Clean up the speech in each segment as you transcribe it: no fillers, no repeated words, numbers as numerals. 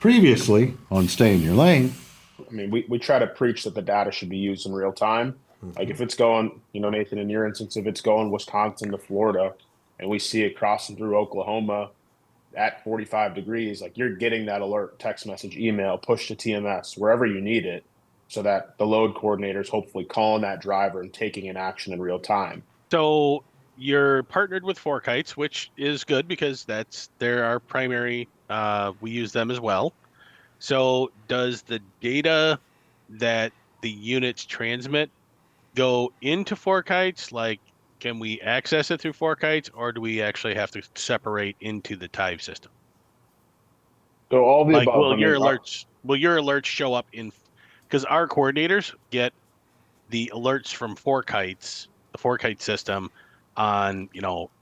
previously on Stay in Your Lane. I mean, we try to preach that the data should be used in real time. Like Mhm. if it's going, Nathan, in your instance, if it's going Wisconsin to Florida and we see it crossing through Oklahoma at 45 degrees, like you're getting that alert, text message, email, push to TMS, wherever you need it, so that the load coordinator is hopefully calling that driver and taking an action in real time. So you're partnered with Kites, which is good because they're our primary. We use them as well. So does the data that the units transmit go into Kites? Like, can we access it through Kites, or do we actually have to separate into the Tive system? So all the Like, above. I mean, will your alerts show up in? Because our coordinators get the alerts from Kites, the Kite system on,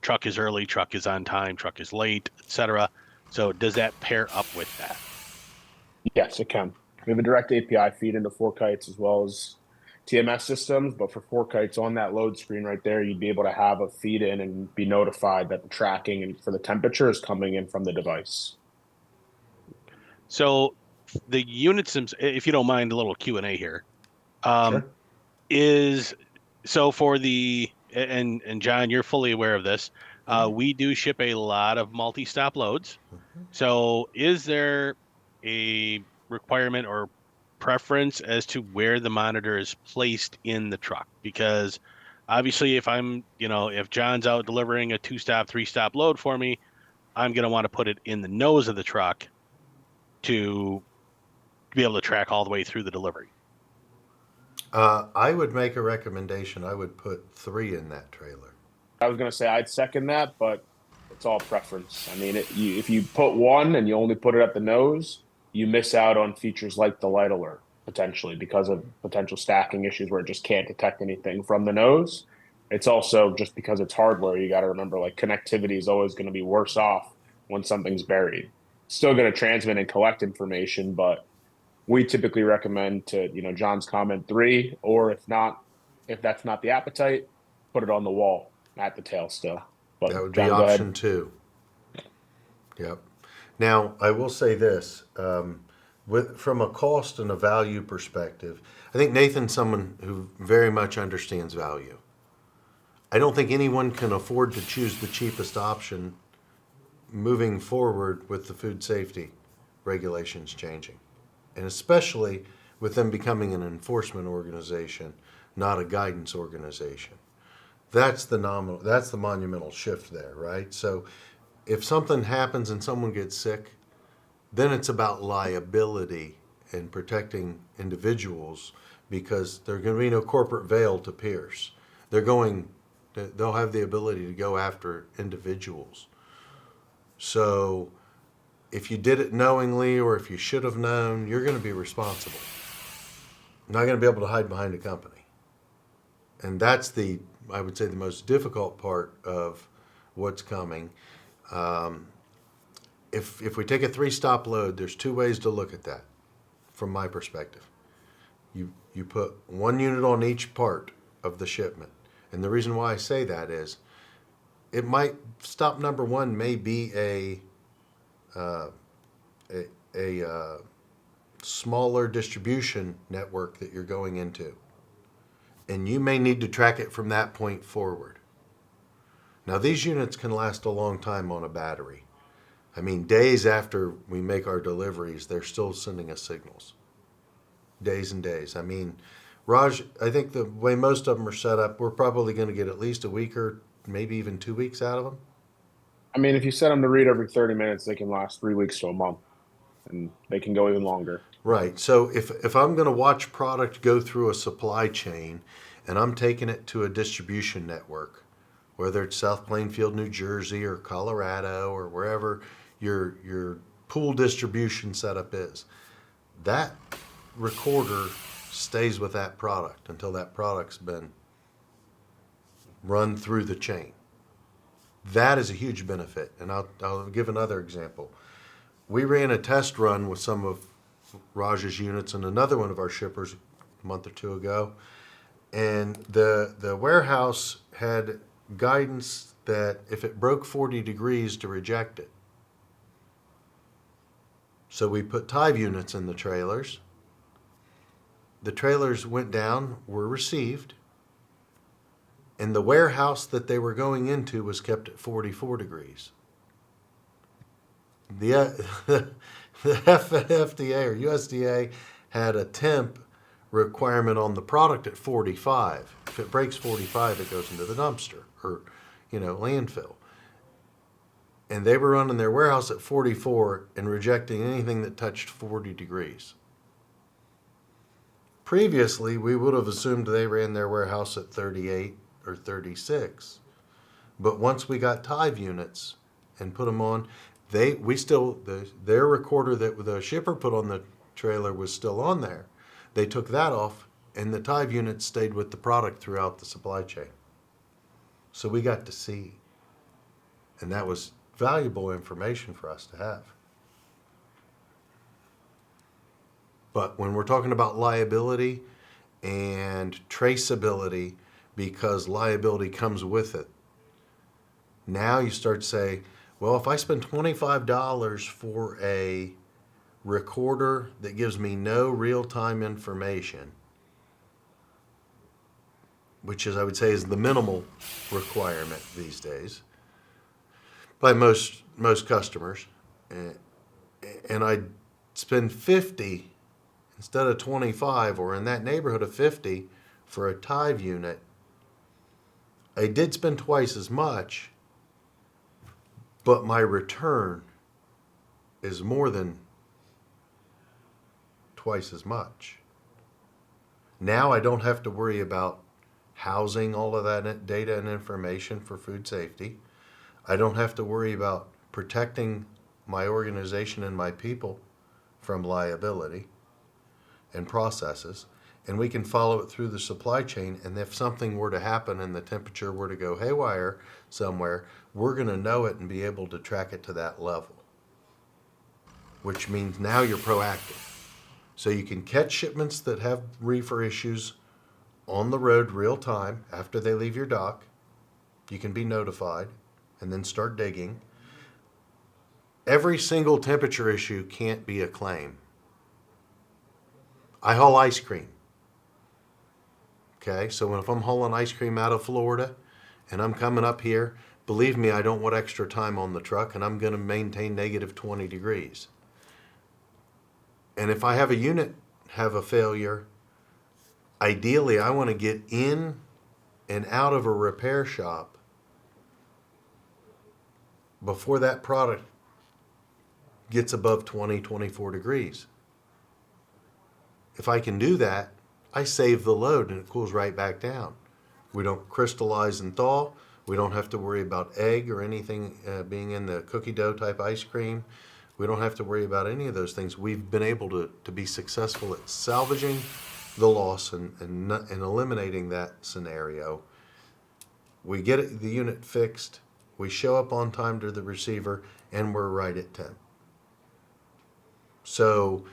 truck is early, truck is on time, truck is late, etc. So does that pair up with that? yes, it can. We have a direct API feed into Four Kites as well as TMS systems, but for Four Kites on that load screen right there, you'd be able to have a feed in and be notified that the tracking and for the temperature is coming in from the device. So the units, if you don't mind a little Q&A here, um, Sure. is so for and John, you're fully aware of this. Mhm. We do ship a lot of multi-stop loads. So is there a requirement or preference as to where the monitor is placed in the truck? Because obviously if John's out delivering a two-stop, three-stop load for me, I'm going to want to put it in the nose of the truck to be able to track all the way through the delivery. I would make a recommendation. I would put three in that trailer. I was going to say I'd second that, but it's all preference. I mean, if you put one and you only put it at the nose, you miss out on features like the light alert potentially because of potential stacking issues where it just can't detect anything from the nose. It's also just because it's hardware, you got to remember like connectivity is always going to be worse off when something's buried. Still going to transmit and collect information, but we typically recommend to, John's comment three, or if not, if that's not the appetite, put it on the wall at the tail still. That But would be John, go ahead. option two. Yep. Now, I will say this from a cost and a value perspective, I think Nathan's someone who very much understands value. I don't think anyone can afford to choose the cheapest option moving forward with the food safety regulations changing. And especially with them becoming an enforcement organization, not a guidance organization. That's the monumental shift there, right? So if something happens and someone gets sick, then it's about liability and protecting individuals because there's going to be no corporate veil to pierce. They'll have the ability to go after individuals. So if you did it knowingly or if you should have known, you're going to be responsible. You're not going to be able to hide behind a company. And that's I would say, the most difficult part of what's coming. Um, if we take a three-stop load, there's two ways to look at that from my perspective. You put one unit on each part of the shipment. And the reason why I say that is it might stop number one may be uh, a smaller distribution network that you're going into. And you may need to track it from that point forward. Now, these units can last a long time on a battery. I mean, days after we make our deliveries, they're still sending us signals. Days and days. I mean, Raj, I think the way most of them are set up, we're probably going to get at least a week or maybe even 2 weeks out of them. I mean, if you set them to read every 30 minutes, they can last 3 weeks to a month, and they can go even longer. Right. So if I'm going to watch product go through a supply chain and I'm taking it to a distribution network, whether it's South Plainfield, New Jersey, or Colorado, or wherever your pool distribution setup is, that recorder stays with that product until that product's been run through the chain. That is a huge benefit. And I'll give another example. We ran a test run with some of Rajah's units and another one of our shippers a month or two ago. And the warehouse had guidance that if it broke 40 degrees to reject it. So we put Tive units in the trailers. The trailers went down, were received, and the warehouse that they were going into was kept at 44 degrees. The, the FDA or USDA had a temp requirement on the product at 45. If it breaks 45, it goes into the dumpster or, landfill. And they were running their warehouse at 44 and rejecting anything that touched 40 degrees. Previously, we would have assumed they ran their warehouse at 38 or 36. But once we got Tive units and put them on, their recorder that the shipper put on the trailer was still on there. They took that off, and the Tive units stayed with the product throughout the supply chain. So we got to see, and that was valuable information for us to have. But when we're talking about liability and traceability, because liability comes with it, now you start to say, well, if I spend $25 for a recorder that gives me no real-time information, which is, I would say, is the minimal requirement these days by most customers, and I spend 50 instead of 25, or in that neighborhood of 50 for a Tive unit, I did spend twice as much, but my return is more than twice as much. Now I don't have to worry about housing all of that data and information for food safety. I don't have to worry about protecting my organization and my people from liability and processes. And we can follow it through the supply chain. And if something were to happen and the temperature were to go haywire somewhere, we're going to know it and be able to track it to that level, which means now you're proactive. So you can catch shipments that have reefer issues on the road real time after they leave your dock. You can be notified and then start digging. Every single temperature issue can't be a claim. I haul ice cream. Okay, so if I'm hauling ice cream out of Florida and I'm coming up here, believe me, I don't want extra time on the truck, and I'm going to maintain negative 20 degrees. And if I have a unit have a failure, ideally I want to get in and out of a repair shop before that product gets above 20, 24 degrees. If I can do that, I save the load and it cools right back down. We don't crystallize and thaw. We don't have to worry about egg or anything being in the cookie dough type ice cream. We don't have to worry about any of those things. We've been able to be successful at salvaging the loss and eliminating that scenario. We get the unit fixed. We show up on time to the receiver, and we're right at 10. So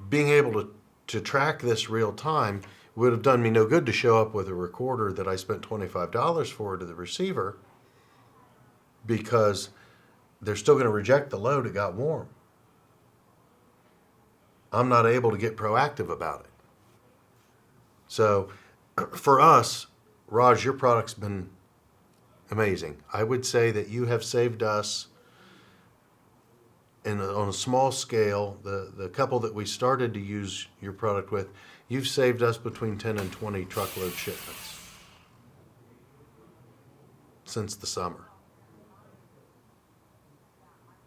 being able to track this real time would have done me no good to show up with a recorder that I spent $25 for to the receiver, because they're still going to reject the load. It got warm. I'm not able to get proactive about it. So for us, Raj, your product's been amazing. I would say that you have saved us on a small scale, the couple that we started to use your product with, you've saved us between 10 and 20 truckload shipments since the summer.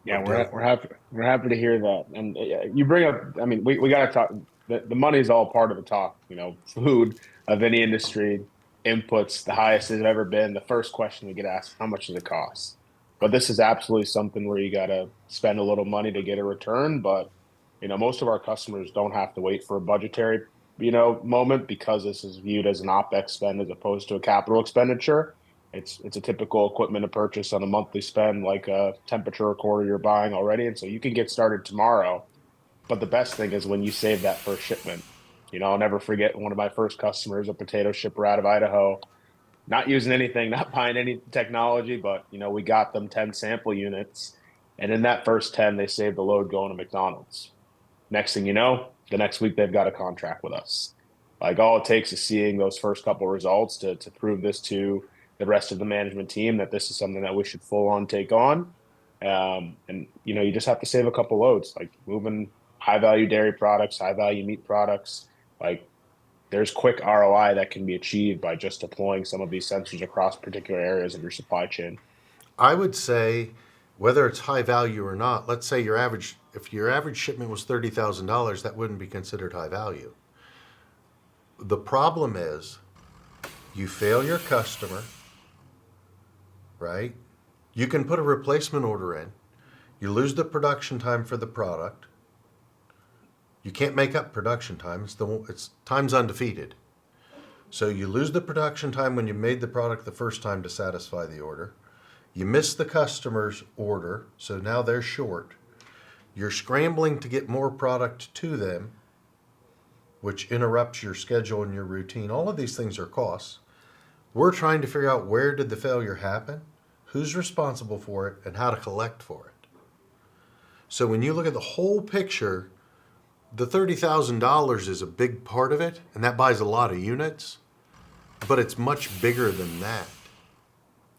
Yeah, we're happy to hear that. And you bring up, I mean, we got to talk. The money is all part of the talk. Food of any industry, inputs the highest it's ever been. The first question we get asked, how much does it cost? But this is absolutely something where you got to spend a little money to get a return. But most of our customers don't have to wait for a budgetary moment, because this is viewed as an OpEx spend as opposed to a capital expenditure. It's a typical equipment to purchase on a monthly spend, like a temperature recorder you're buying already, and so you can get started tomorrow. But the best thing is when you save that first shipment. I'll never forget one of my first customers, a potato shipper out of Idaho, not using anything, not buying any technology, but we got them 10 sample units, And in that first 10, they saved the load going to McDonald's. Next thing you know, the next week they've got a contract with us. Like all it takes is seeing those first couple results to prove this to the rest of the management team that this is something that we should full on take on. And you just have to save a couple loads, like moving high value dairy products, high value meat products. Like there's quick ROI that can be achieved by just deploying some of these sensors across particular areas of your supply chain. I would say, whether it's high value or not, let's say if your average shipment was $30,000, that wouldn't be considered high value. The problem is, you fail your customer, right? You can put a replacement order in. You lose the production time for the product. You can't make up production time. It's time's undefeated. So you lose the production time when you made the product the first time to satisfy the order. You miss the customer's order, so now they're short. You're scrambling to get more product to them, which interrupts your schedule and your routine. All of these things are costs. We're trying to figure out where did the failure happen, who's responsible for it, and how to collect for it. So when you look at the whole picture, the $30,000 is a big part of it, and that buys a lot of units, but it's much bigger than that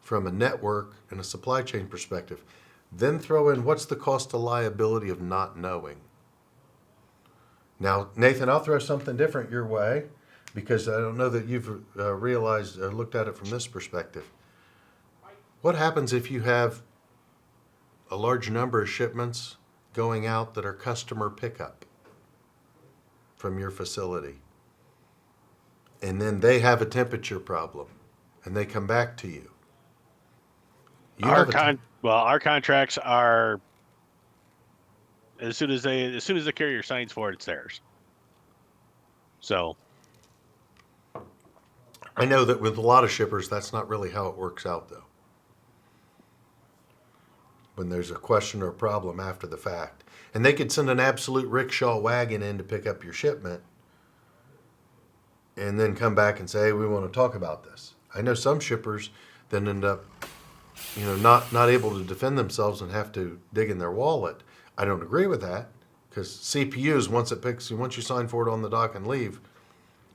from a network and a supply chain perspective. Then throw in what's the cost of liability of not knowing. Now, Nathan, I'll throw something different your way because I don't know that you've realized or looked at it from this perspective. What happens if you have a large number of shipments going out that are customer pickup from your facility? And then they have a temperature problem and they come back to you. Our contracts are as soon as the carrier signs for it, it's theirs. So I know that with a lot of shippers, that's not really how it works out, though. When there's a question or a problem after the fact. And they could send an absolute rickshaw wagon in to pick up your shipment and then come back and say, hey, we want to talk about this. I know some shippers then end up, not able to defend themselves and have to dig in their wallet. I don't agree with that because CPUs, once you sign for it on the dock and leave,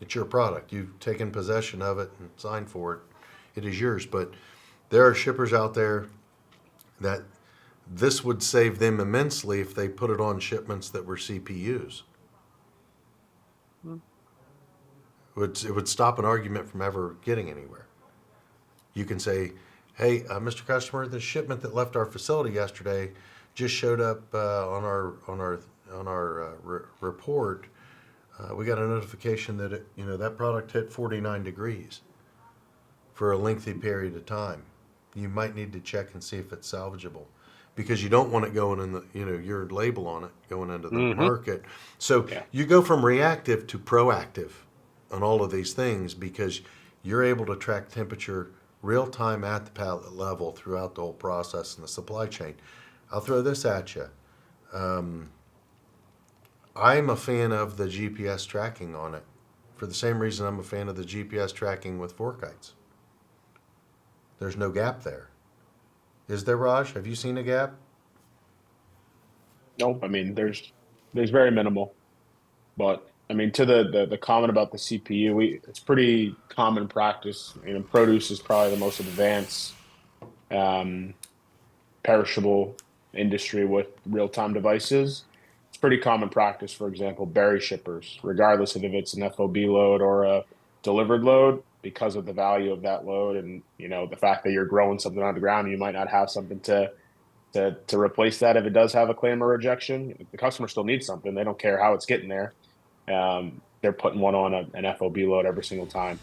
it's your product. You've taken possession of it and signed for it. It is yours. But there are shippers out there that this would save them immensely if they put it on shipments that were CPUs. It would stop an argument from ever getting anywhere. You can say, hey, Mr. Customer, the shipment that left our facility yesterday just showed up on our report. We got a notification that that product hit 49 degrees for a lengthy period of time. You might need to check and see if it's salvageable because you don't want it going in your label on it going into the market. So you go from reactive to proactive on all of these things because you're able to track temperature real time at the pallet level throughout the whole process in the supply chain. I'll throw this at you. I'm a fan of the GPS tracking on it for the same reason I'm a fan of the GPS tracking with fork heights. There's no gap there. Is there, Raj? Have you seen a gap? Nope. I mean, there's very minimal, but I mean, to the comment about the CPU, it's pretty common practice. Produce is probably the most advanced perishable industry with real-time devices. It's pretty common practice, for example, berry shippers, regardless of if it's an FOB load or a delivered load, because of the value of that load and the fact that you're growing something on the ground, you might not have something to replace that if it does have a claim or rejection. The customer still needs something. They don't care how it's getting there. They're putting one on an FOB load every single time.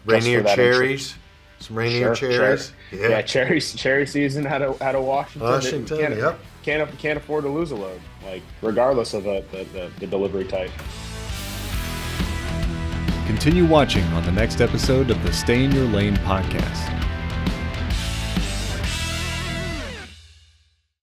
Rainier cherries. Some rainier cherries. Sure. Yeah, cherry season out of Washington. Can't afford to lose a load, like regardless of the delivery type. Continue watching on the next episode of the Stay in Your Lane podcast.